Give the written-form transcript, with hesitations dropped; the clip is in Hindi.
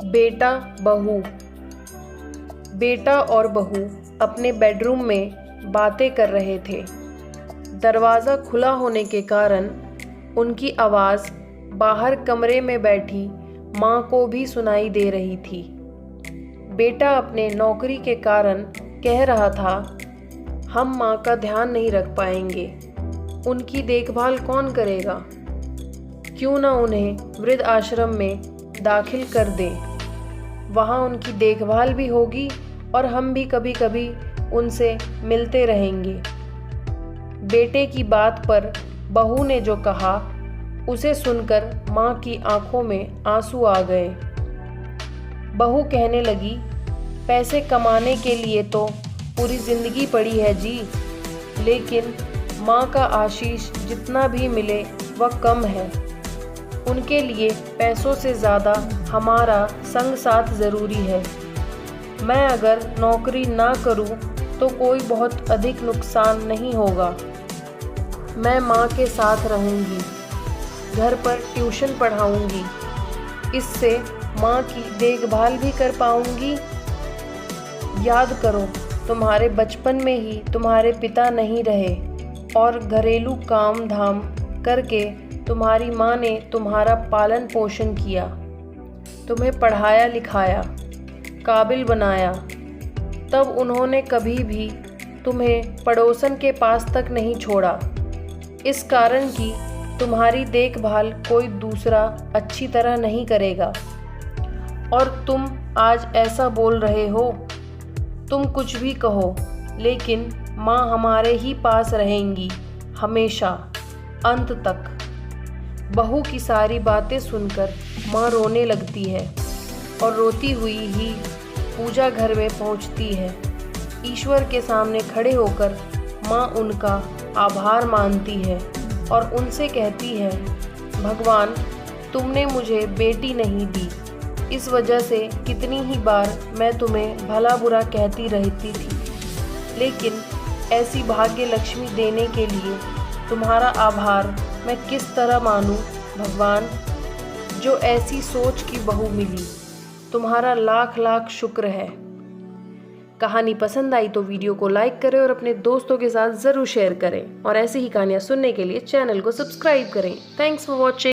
बेटा बहू। बेटा और बहू अपने बेडरूम में बातें कर रहे थे। दरवाज़ा खुला होने के कारण उनकी आवाज़ बाहर कमरे में बैठी माँ को भी सुनाई दे रही थी। बेटा अपने नौकरी के कारण कह रहा था, हम माँ का ध्यान नहीं रख पाएंगे, उनकी देखभाल कौन करेगा? क्यों ना उन्हें वृद्ध आश्रम में दाखिल कर दें। वहाँ उनकी देखभाल भी होगी और हम भी कभी कभी उनसे मिलते रहेंगे। बेटे की बात पर बहू ने जो कहा उसे सुनकर माँ की आंखों में आंसू आ गए। बहू कहने लगी, पैसे कमाने के लिए तो पूरी ज़िंदगी पड़ी है जी, लेकिन माँ का आशीष जितना भी मिले वह कम है। उनके लिए पैसों से ज़्यादा हमारा संग साथ ज़रूरी है। मैं अगर नौकरी ना करूं तो कोई बहुत अधिक नुकसान नहीं होगा। मैं माँ के साथ रहूंगी, घर पर ट्यूशन पढ़ाऊंगी, इससे माँ की देखभाल भी कर पाऊंगी। याद करो, तुम्हारे बचपन में ही तुम्हारे पिता नहीं रहे और घरेलू काम धाम करके तुम्हारी माँ ने तुम्हारा पालन पोषण किया, तुम्हें पढ़ाया लिखाया, काबिल बनाया। तब उन्होंने कभी भी तुम्हें पड़ोसन के पास तक नहीं छोड़ा, इस कारण कि तुम्हारी देखभाल कोई दूसरा अच्छी तरह नहीं करेगा। और तुम आज ऐसा बोल रहे हो। तुम कुछ भी कहो, लेकिन माँ हमारे ही पास रहेंगी हमेशा, अंत तक। बहू की सारी बातें सुनकर माँ रोने लगती है और रोती हुई ही पूजा घर में पहुँचती है। ईश्वर के सामने खड़े होकर माँ उनका आभार मानती है और उनसे कहती है, भगवान, तुमने मुझे बेटी नहीं दी, इस वजह से कितनी ही बार मैं तुम्हें भला बुरा कहती रहती थी, लेकिन ऐसी भाग्य लक्ष्मी देने के लिए तुम्हारा आभार मैं किस तरह मानूं भगवान, जो ऐसी सोच की बहू मिली। तुम्हारा लाख लाख शुक्र है। कहानी पसंद आई तो वीडियो को लाइक करें और अपने दोस्तों के साथ ज़रूर शेयर करें और ऐसी ही कहानियाँ सुनने के लिए चैनल को सब्सक्राइब करें। Thanks for watching.